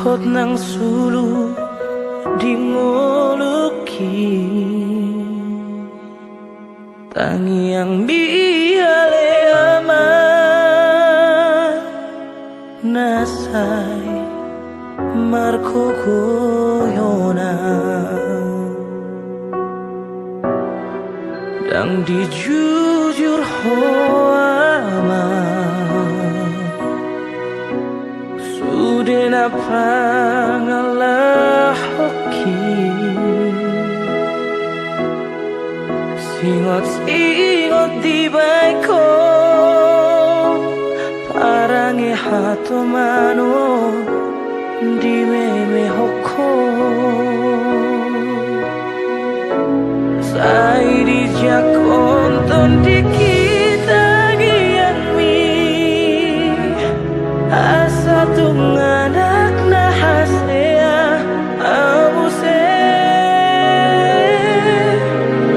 Kot nang sulu di ngoluki tangi yang biale ama nasai marko koyona dang dijujur hoama sudah pangalah hoki singot di baiko parange hato mano di meme hoko sai di jakonton di kita gianmi asa tungan anak nahasea abuse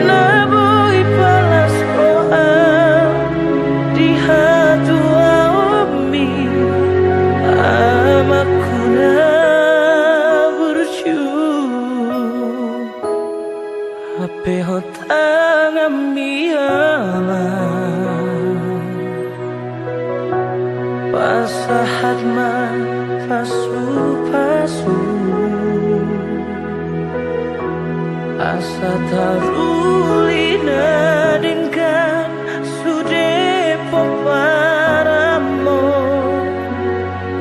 naboy palas roa di hatu aomi amakuna burju ape hotang ambiama pasahat man pasu asa tarulina dengan sude poparamo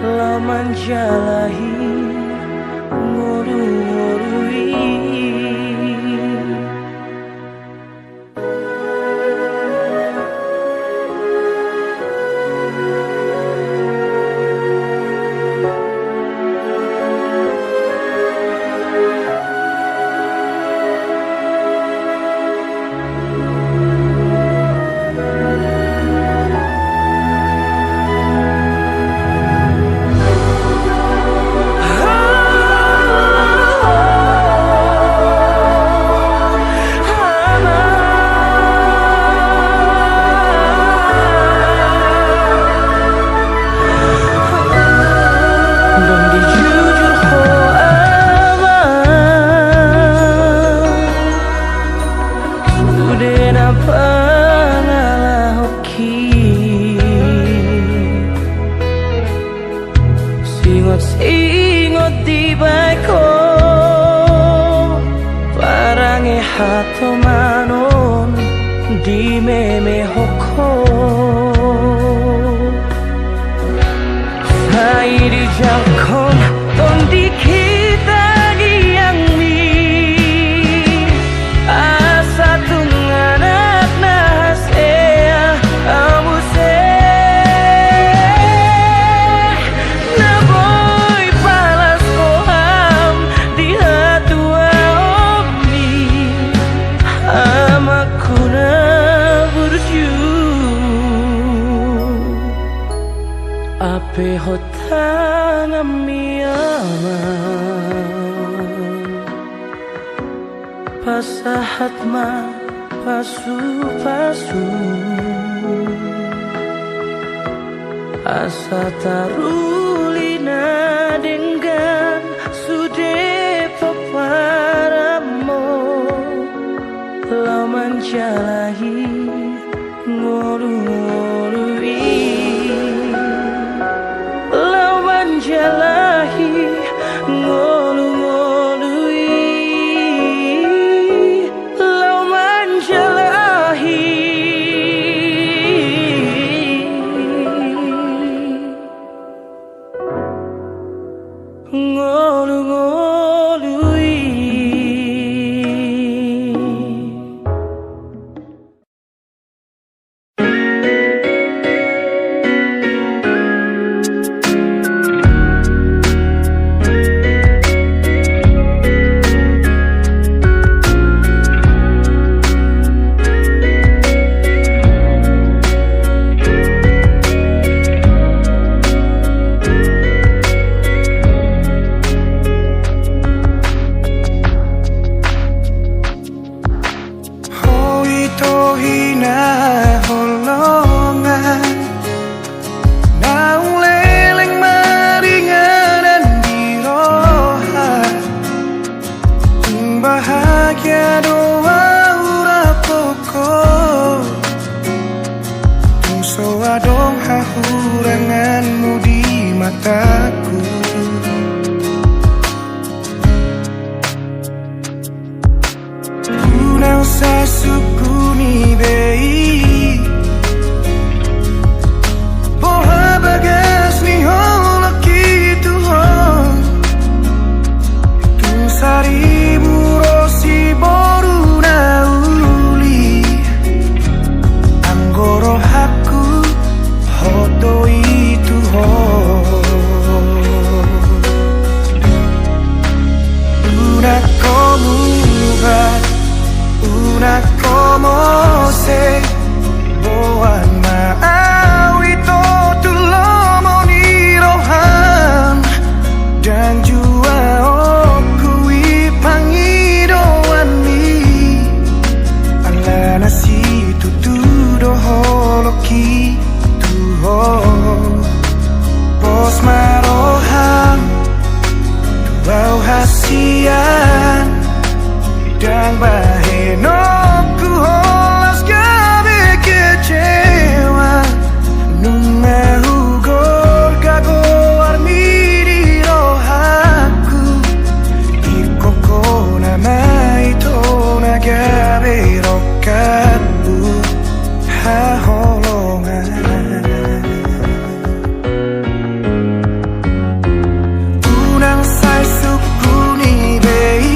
laman jalahi ngorui Ingot di baiko parange hato manon di meme hoko sai di jakon ton di kita yang mi asa tungan anak nahasea abuse ape hotang amiyama pasahat ma pasu asa tarulina dengan sude paparamo laman jalahi ngorui jalahi ngolu-ngolui lauman jalahi ngolu-ngolui dong hahuranganmu di mataku. Ku não sai sukuni bei Porra bagas ni holo kitu hon Tu sari burosi boru na uli Anggoro haku hoto itu hon Una como Una como se boan maawi to tulomo ni rohan dan jua okui pangidoan ni ala nasi tutudo holoki tuho pos marohan tuau hasian dan baheno ku holas gabe kecewa nunga hugor gago armiri rohaku ikoko nama itu nagabe rokatku haholongan unang sai sukuni bei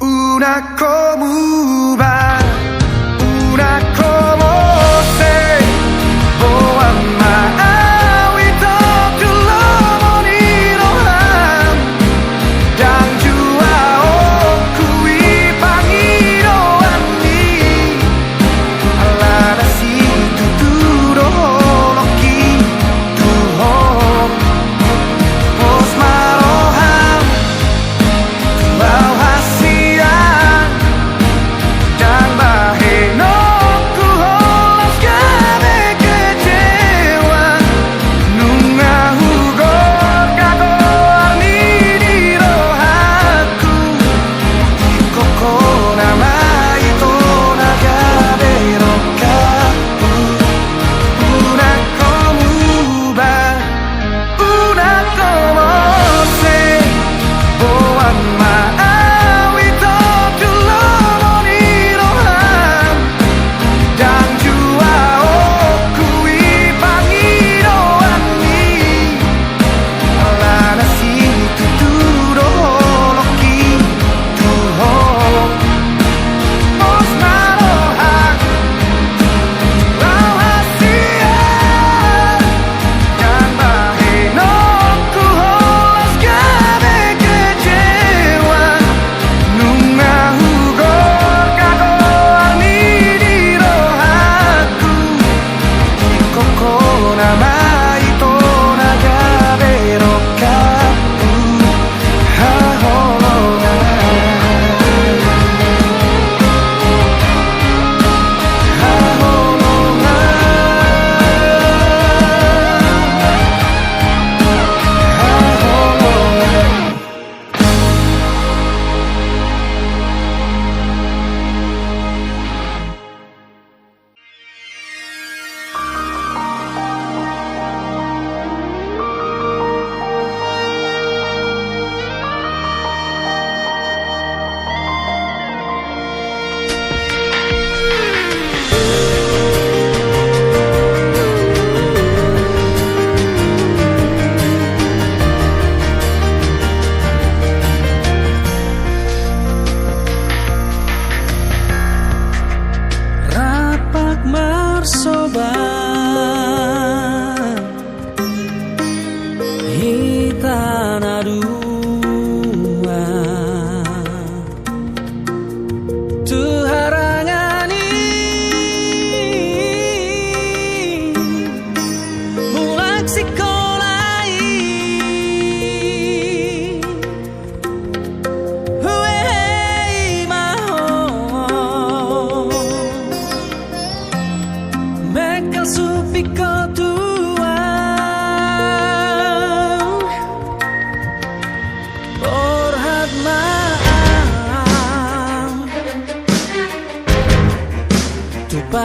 Una como va, una como se boan maawi to tulomo ni rohan dan jua okui pangidoan ni ala nasi tutudo holoki tuhon pos marohan tuau hasian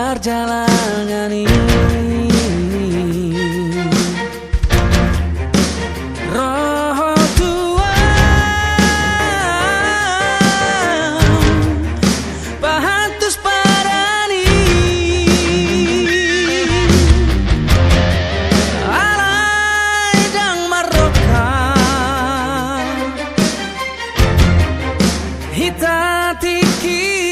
perjalanan ini. Roh Tuhan pahatus parani alai dang maroka hitatiki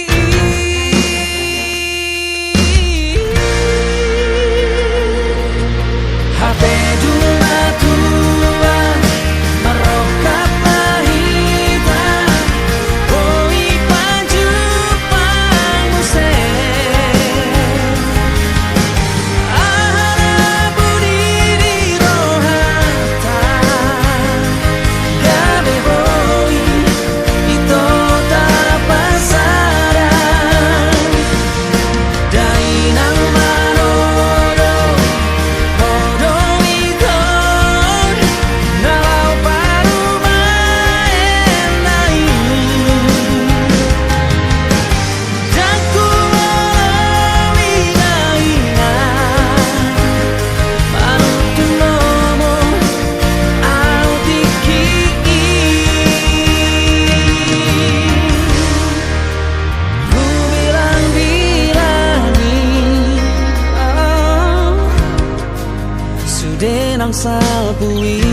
denang salpui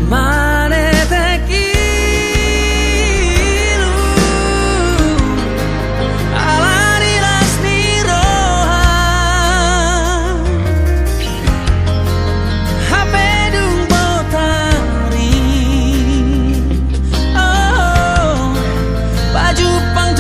manetek ilu alani rasni roha hape dung botari oh baju pang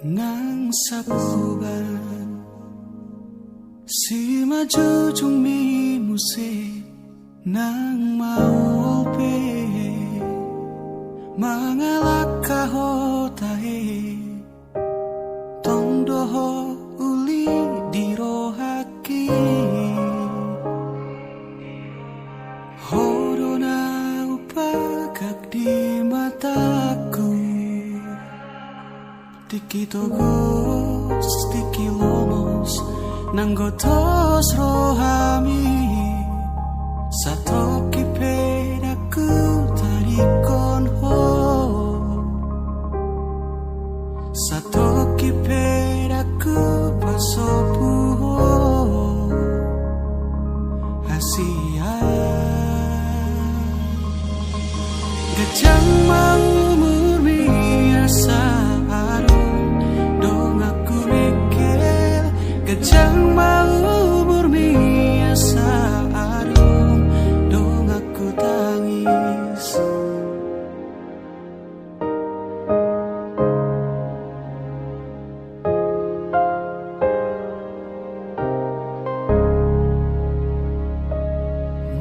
nang sapuban si maju chung mi muse nang mau pe mangalak kahotahe tong doho uli dirohaki nanggotos rohami satoki pedaku tarikon ho satoki pedaku pasopu ho hasia gajang mau murmi asa arum dong aku mikir gajang mau murmi asa arum dong aku tangis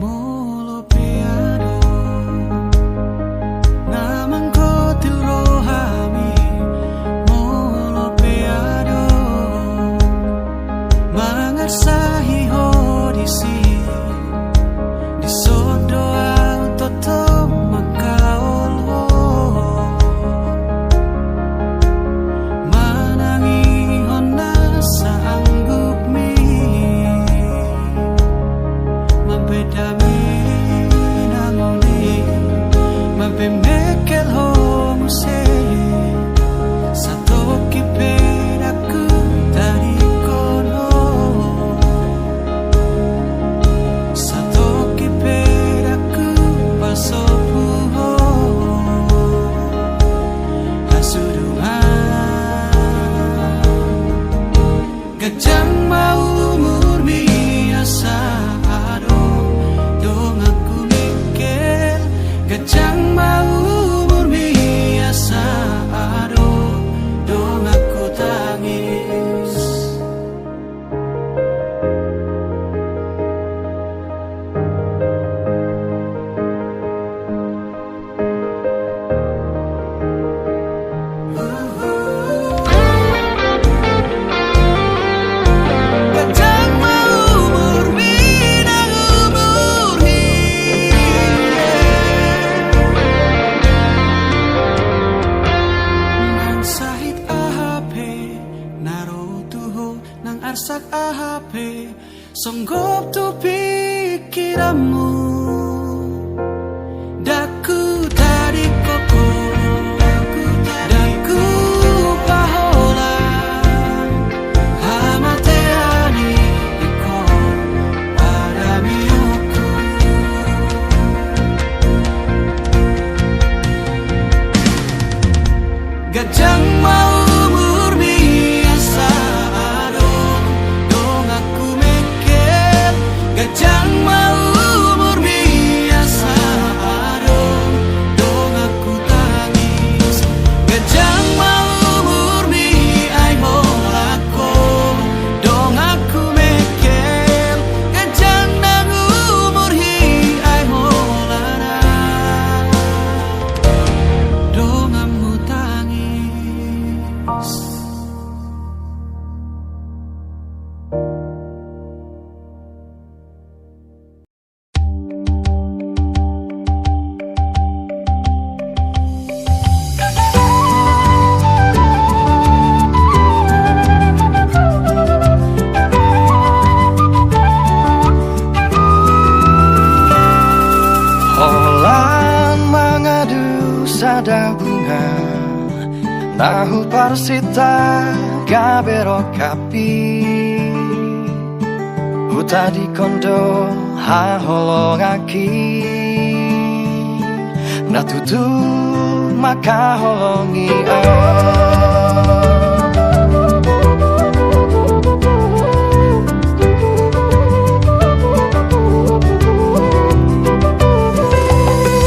molo peado namang kotil rohami molo peado mangarsahi hodisi di sodoa toto makaol ho manangi hona saanggup mi mabedami nangoni mabemekel ho muse satoki pedaku tarikon ho satoki pedaku pasopu ho hasuduhan gajang mau murmi asa adong dong aku mikir gajang mau murmi asa adong dong aku tangis gajang mau murmi nang umurhi nang sahit ahape narutuho nang arsak ahape songgop tu pikiranmu daku tadi koko daku pahola hamateani iko pada miyuku gajang mau murmi asa adong dong aku mikir gajang mau murmi asa adong dong aku tangis gajang mau murmi ai molako dong aku mikir gajang nang umurhi ai molana dong amu tangis Holan mangadu sada bunga nahu parsita gabero kapi huta di kondo ha holongaki natutu maka holongi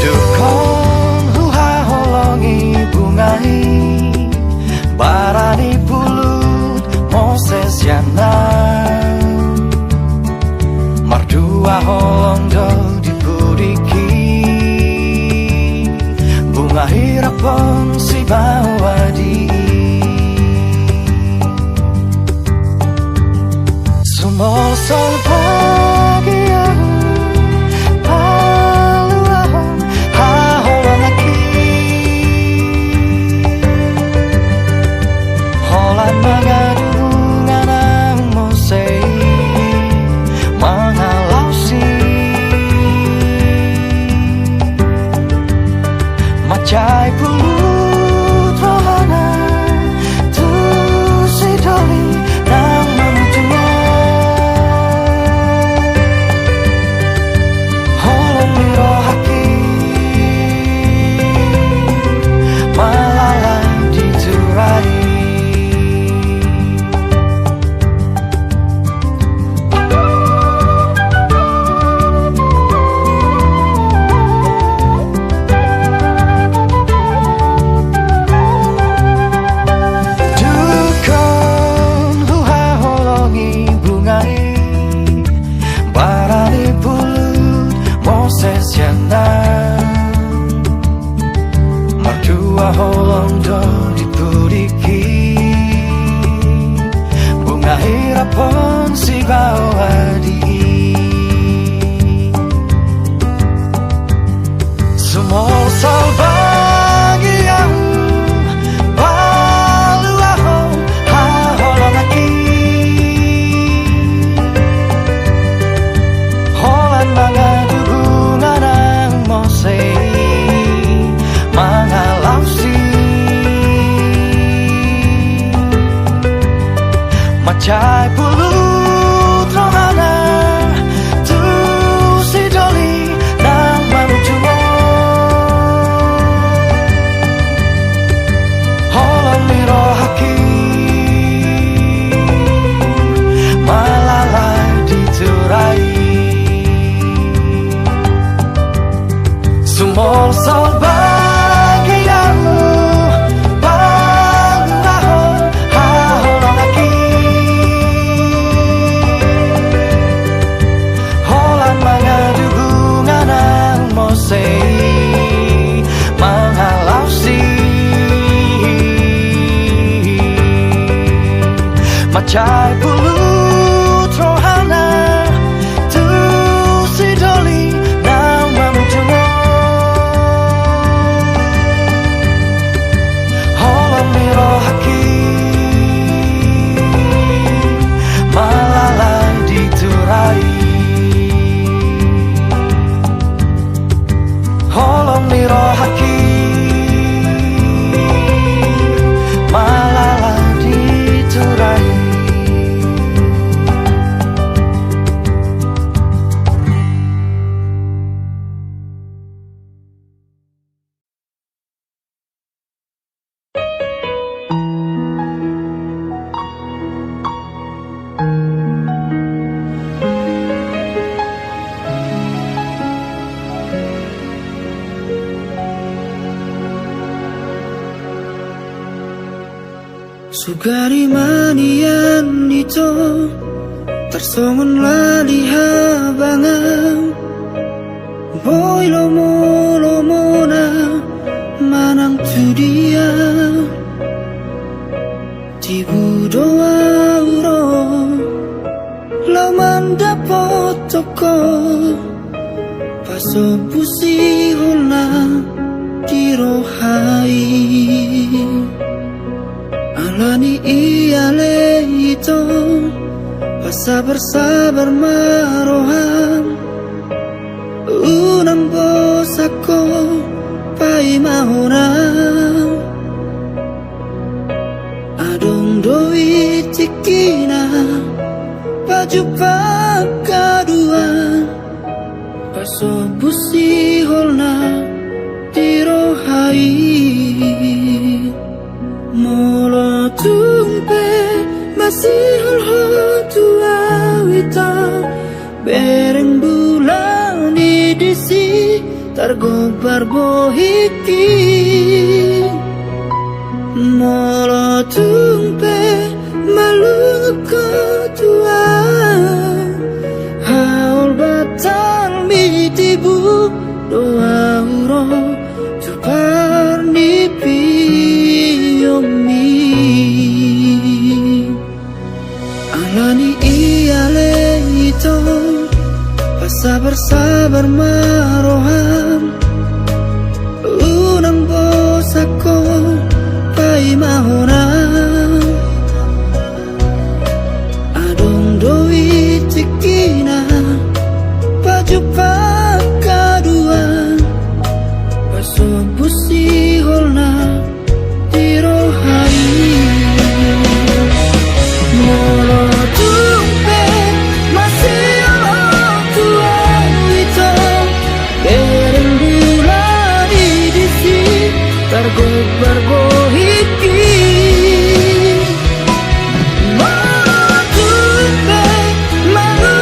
dukon huha holongi bungai barani bulut moses yana mardua holondo dipuriki bunga hirapon si bawadi sumosol pagi paluahon ha holongaki holan mangadu nganang mosei holong do dipuriki bunga hirapon si bawadi sumol salbagi yang balu ahong ha holong aki holan mga dugungan ang mosay mga lausi macay pulut rohana tu si doli nang mamutungo holong miro haki malalay diturai sumol salbay macay pulut rohana tu si doli nang mamutungo holong miro haki malalay diturai holong miro haki malalay diturai Sugari manian ito tersongon lali habangan boy lomo na manang tu dia tibu doa uro laman dapot toko paso pusi holna dirohai alani iale ito pasabar-sabar marohan unang bos ako pai mahona adong doi tikina baju pakaduan paso busi holna dirohai molo tumpe masih holho tua wita bereng bulan disi targobar bohiki molo tumpe malu ko tua haul batal mitibu doa uro tupar nipi alani iale ito pasabar-sabar marohan unang bos ako pai mahona adong doi tikina baju pakaduan paso busi holna dirohai molo tumpe masih tua itu bereng bulan disi targobar bohiki molo tumpe malu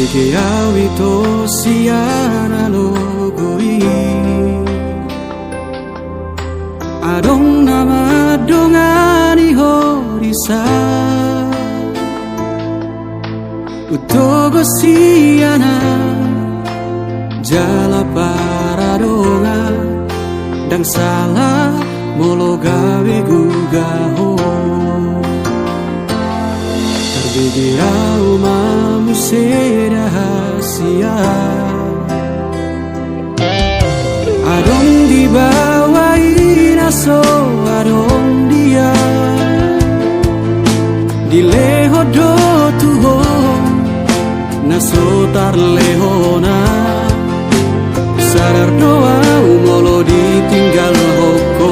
Terbege awi to siana logoi Adong nama dongani horisa Utogo siana Jala paradonga Dang salah molo gawe gugaho Terbege aumamu rahasia Adong dibawain aso adong dia Di leho do tuho Naso tar lehona Sadar doa umolo ditinggal hoko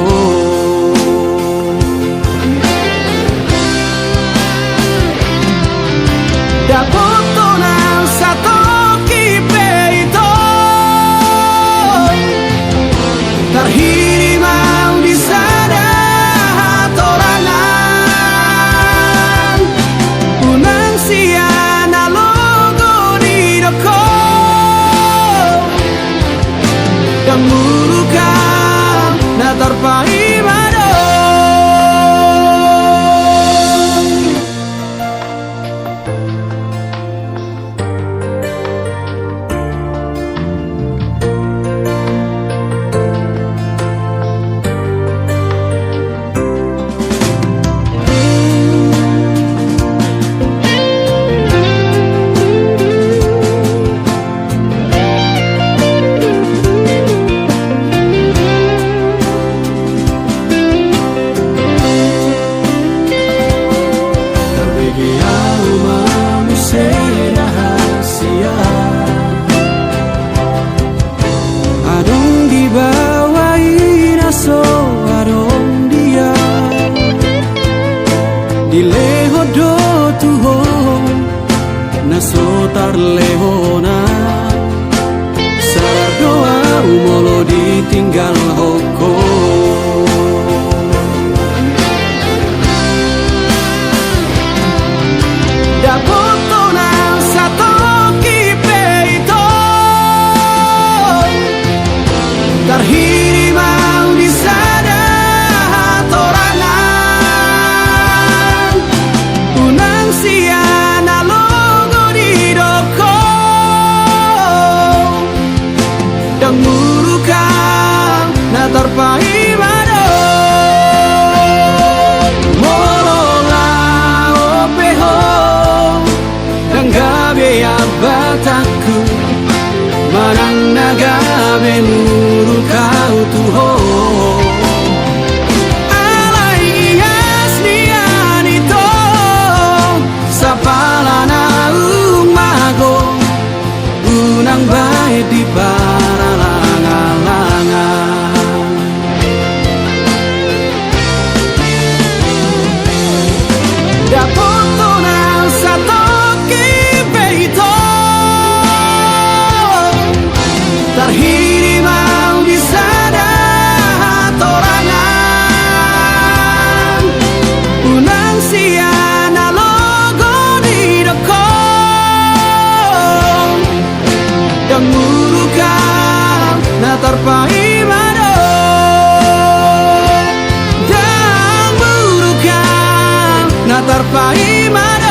Dapoto nang satu kipe itu Terhirimau di sana torangan Unang siana logo di doko Dan mulukan na terpai mado Nasotar lehona Sadar doa umolo ditinggal hoko Dapoto nang satu kipe itu Terhirimau di sana torangan Unang siana logo di doko Dan mulukan na terpai mado Molola opeho Dan gabe abataku Manang nagabe murukau tuho Alaias nian itu Sapalana umago Unang baik di paralangan-langan Dapoto nang satu kipe itu Terhirimau di sana torangan Unang siana logo di doko Dan mulukan na terpai mado Dan mulukan na terpai mado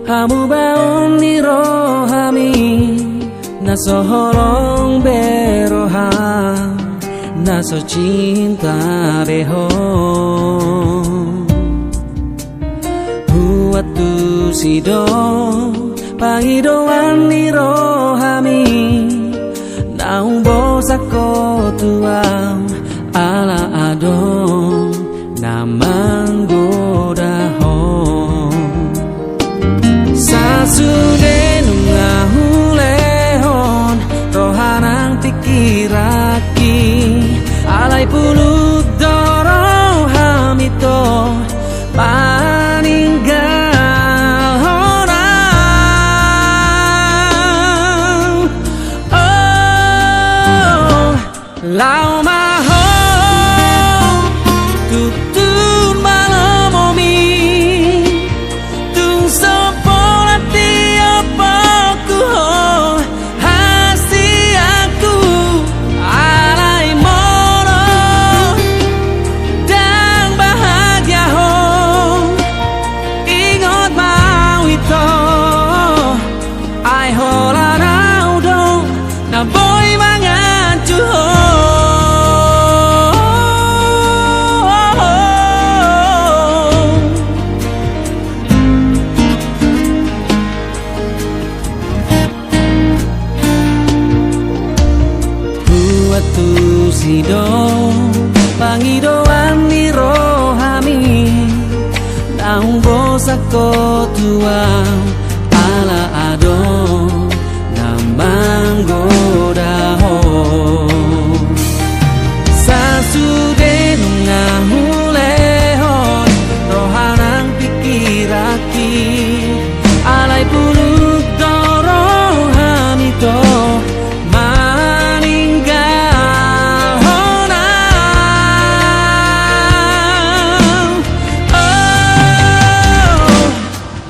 Hamu baun di rohami Naso holong beroha Naso cinta beho Huatu sido Pangidoan di rohami Naung bosako tuam Ala adong Namang goda ho Lau mahal tutun malam omi tung sopola tiap aku hasi aku alai moro dan bahagia ho ingot mau itu ai hola nau dong na boy mangan cuho. Tu sido pangidoan ni rohami naung bosa ko tuang ala ado namang godaho sasude nungahulehon rohanang pikiraki alai puluk dorohami to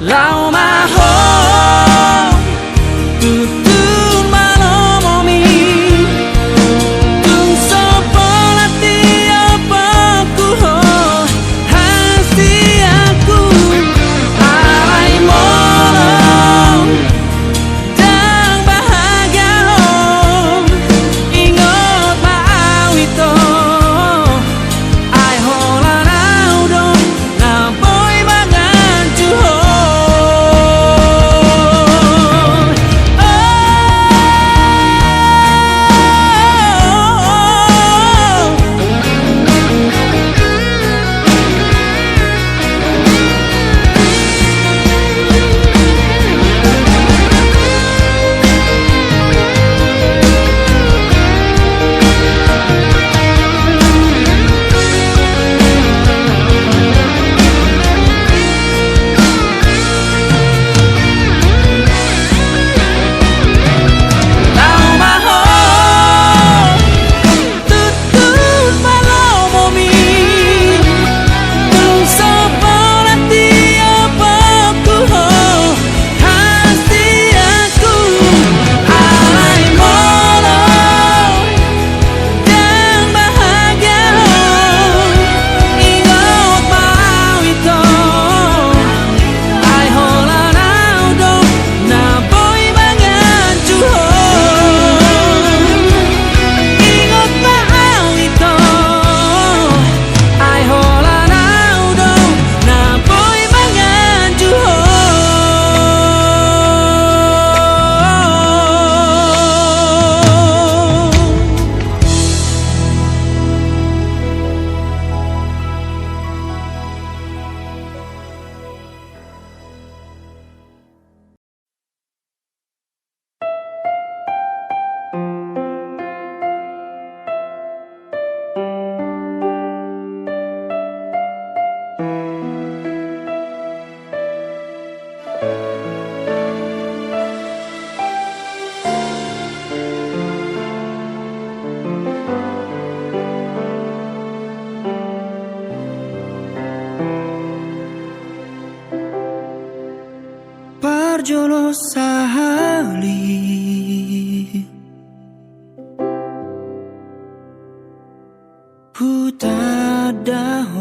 Lau mahal tutun malam omi tung sopola tiap aku hasi aku alai molong dan bahagia ingot mau itu ai hola nau dong na boy mangan cuho. Parjolo sahali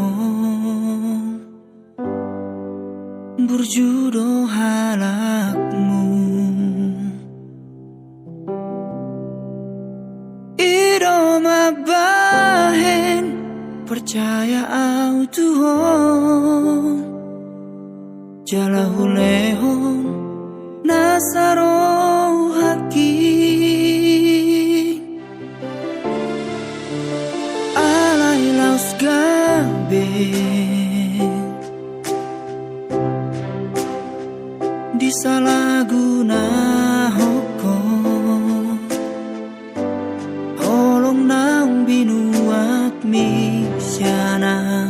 hutadahon berjudo halakmu iroma bahen percaya au Tuhan jalahulehon nasaro haki alai laus gabe disalahguna hukum holong naung binuat misyana